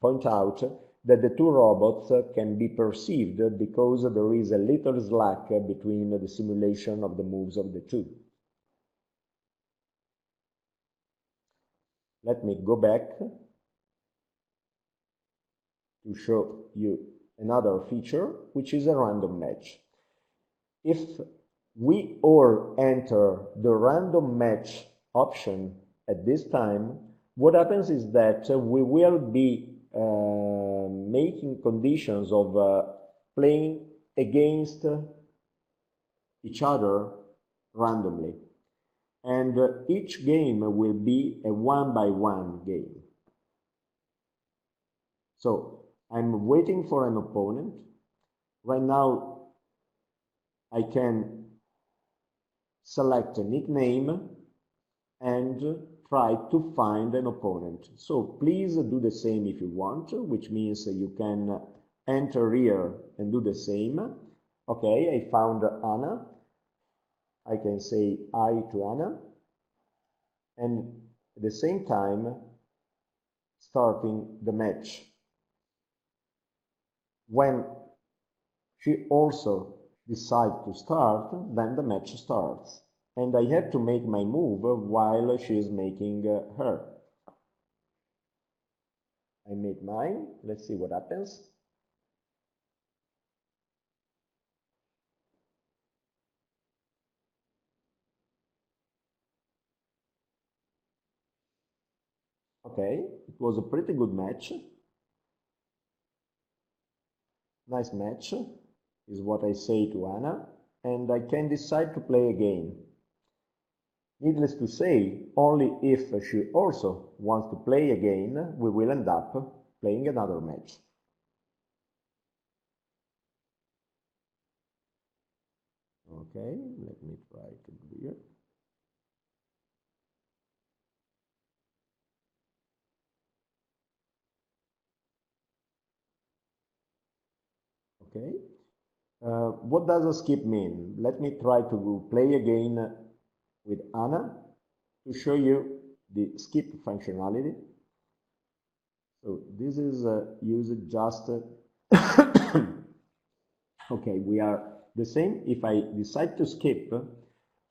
point out that the two robots can be perceived because there is a little slack between the simulation of the moves of the two. Let me go back to show you another feature, which is a random match. If we all enter the random match option at this time, what happens is that we will be making conditions of playing against each other randomly. And each game will be a one-by-one game. So I'm waiting for an opponent. Right now, I can select a nickname and try to find an opponent. So please do the same if you want, which means you can enter here and do the same. Okay, I found Anna. I can say hi to Anna, and at the same time starting the match. When she also decides to start, then the match starts. And I have to make my move while she is making her. I made mine. Let's see what happens. Okay, it was a pretty good match. Nice match is what I say to Anna, and I can decide to play again. Needless to say, only if she also wants to play again, we will end up playing another match. Okay, let me try to do here. Okay, what does a skip mean? Let me try to play again with Anna to show you the skip functionality. So this is used just okay, we are The same if I decide to skip,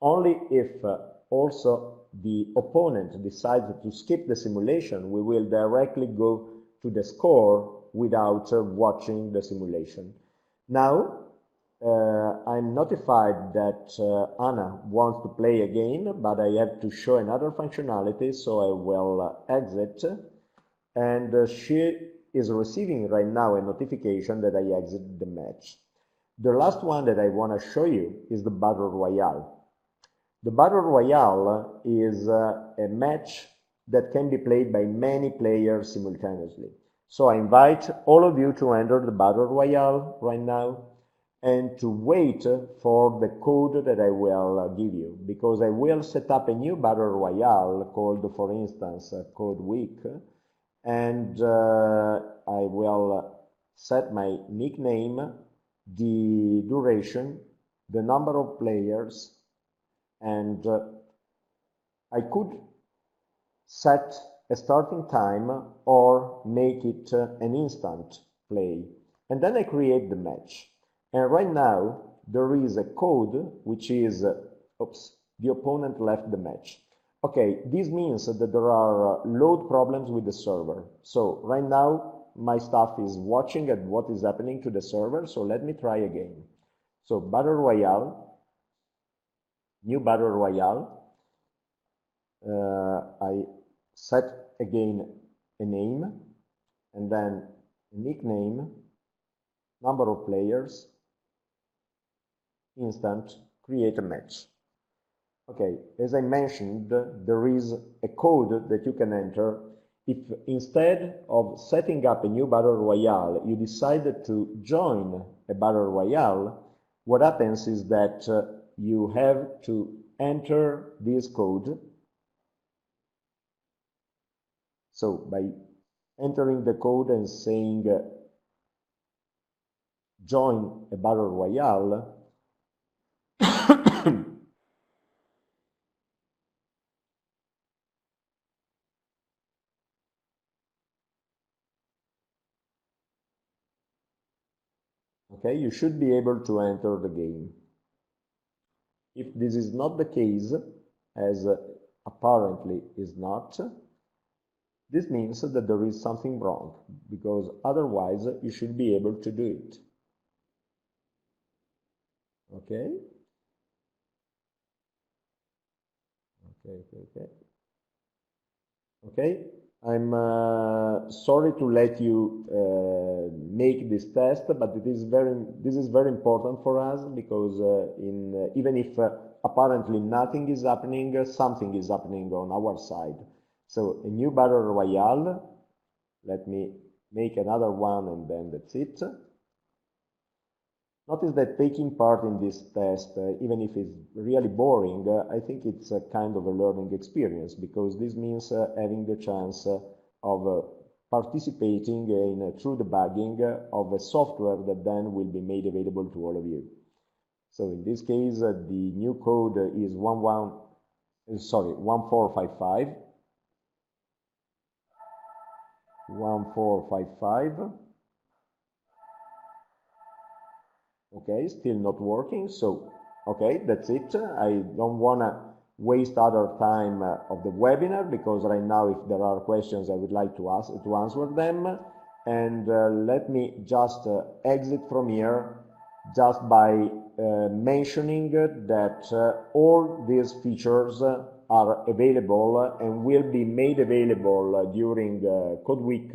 only if also the opponent decides to skip the simulation, we will directly go to the score without watching the simulation. Now, I'm notified that Anna wants to play again, but I have to show another functionality, so I will exit. And she is receiving right now a notification that I exited the match. The last one that I want to show you is the Battle Royale. The Battle Royale is a match that can be played by many players simultaneously. So I invite all of you to enter the Battle Royale right now and to wait for the code that I will give you, because I will set up a new Battle Royale called, for instance, Code Week, and I will set my nickname, the duration, the number of players, and I could set a starting time or make it an instant play, and then I create the match. And right now there is a code which is oops, the opponent left the match. Okay, this means that there are load problems with the server. So right now my staff is watching at what is happening to the server, so let me try again. So Battle Royale, new Battle Royale, I set again a name, and then a nickname, number of players, instant, create a match. Okay, as I mentioned, there is a code that you can enter if instead of setting up a new Battle Royale, you decided to join a Battle Royale. What happens is that you have to enter this code. So by entering the code and saying join a Battle Royale, okay, you should be able to enter the game. If this is not the case, as apparently is not, this means that there is something wrong, because otherwise you should be able to do it. Okay? Okay, I'm sorry to let you make this test, but this is very important for us, because even if apparently nothing is happening, something is happening on our side. So a new Battle Royale, let me make another one and then that's it. Notice that taking part in this test, even if it's really boring, I think it's a kind of a learning experience, because this means having the chance of participating in true debugging of a software that then will be made available to all of you. So in this case, the new code is 1455. 1455. Okay, still not working, so okay, that's it. I don't want to waste other time of the webinar, because right now if there are questions I would like to answer them, and let me just exit from here just by mentioning that all these features are available and will be made available during Code Week,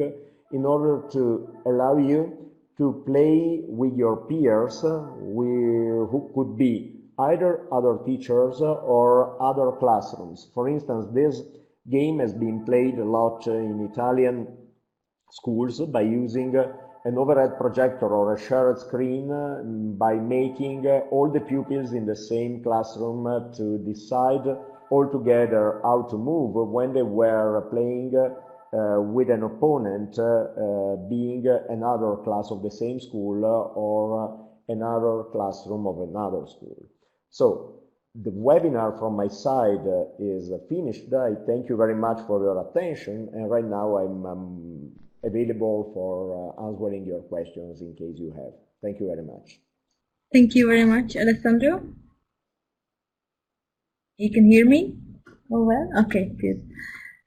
in order to allow you to play with your peers who could be either other teachers or other classrooms. For instance, this game has been played a lot in Italian schools by using an overhead projector or a shared screen, by making all the pupils in the same classroom to decide all together how to move when they were playing with an opponent being another class of the same school or another classroom of another school. So the webinar from my side is finished. I thank you very much for your attention, and right now I'm available for answering your questions in case you have. Thank you very much. Thank you very much, Alessandro. You can hear me? Oh well? Okay, good.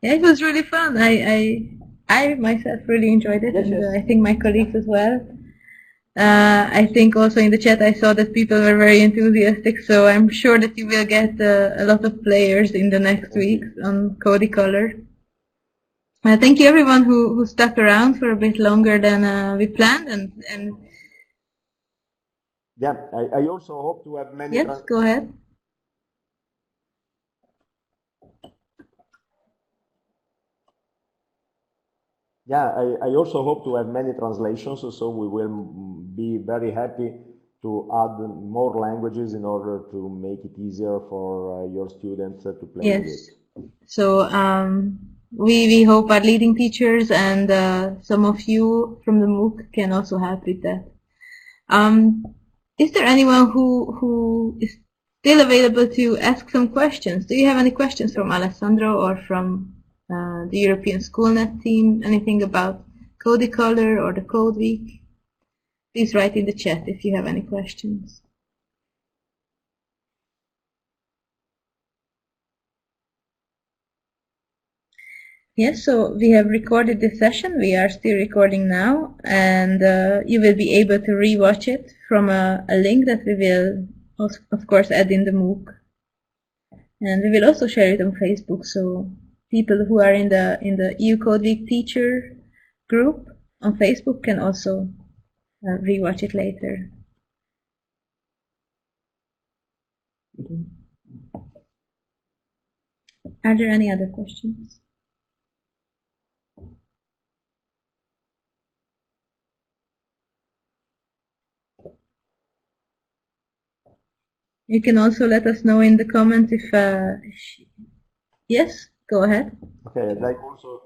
Yeah, it was really fun. I myself really enjoyed it, yes, and yes. I think my colleagues as well. I think also in the chat I saw that people were very enthusiastic, so I'm sure that you will get a lot of players in the next weeks on Cody Colour. Thank you everyone who stuck around for a bit longer than we planned, and yeah, I also hope to have many. Yes, go ahead. Yeah, I also hope to have many translations, so we will be very happy to add more languages in order to make it easier for your students to play with it. So we hope our leading teachers and some of you from the MOOC can also help with that. Is there anyone who is still available to ask some questions? Do you have any questions from Alessandro or from the European SchoolNet team? Anything about Cody Colour or the Code Week? Please write in the chat if you have any questions. Yes, so we have recorded this session. We are still recording now, and you will be able to rewatch it from a link that we will, of course, add in the MOOC. And we will also share it on Facebook, so people who are in the EU Code Week teacher group on Facebook can also rewatch it later. Are there any other questions? You can also let us know in the comments if yes, go ahead. Okay, I'd like also.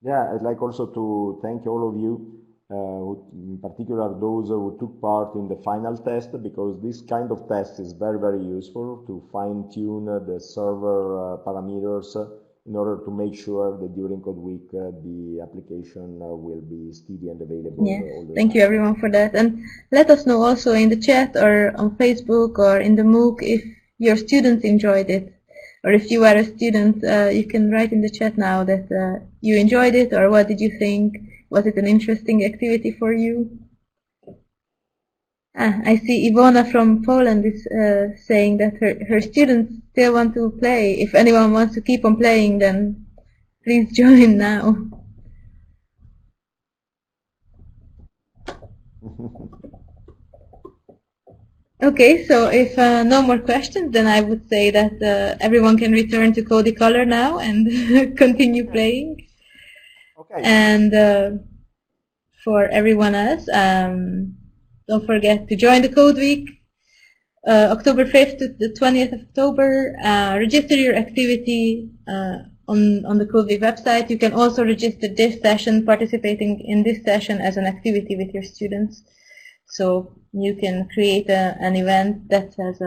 Yeah, I'd like also to thank all of you, in particular those who took part in the final test, because this kind of test is very, very useful to fine-tune the server parameters in order to make sure that during Code Week the application will be steady and available. Yes, thank you everyone for that. And let us know also in the chat or on Facebook or in the MOOC if your students enjoyed it. Or if you are a student, you can write in the chat now that you enjoyed it, or what did you think? Was it an interesting activity for you? I see Ivona from Poland is saying that her students still want to play. If anyone wants to keep on playing, then please join now. Okay, so if no more questions, then I would say that everyone can return to Cody Colour now and continue playing. Okay. And for everyone else, don't forget to join the Code Week, October 5th to the 20th of October. Register your activity on the Code Week website. You can also register this session, participating in this session as an activity with your students. So you can create an event that says,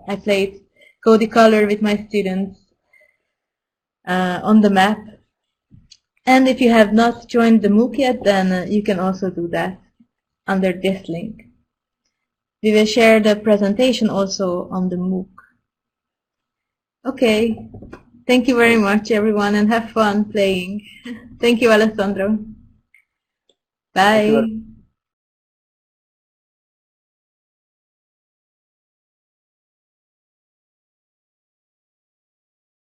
I played Cody Colour with my students on the map. And if you have not joined the MOOC yet, then you can also do that under this link. We will share the presentation also on the MOOC. Okay, thank you very much everyone and have fun playing. Thank you, Alessandro. Bye.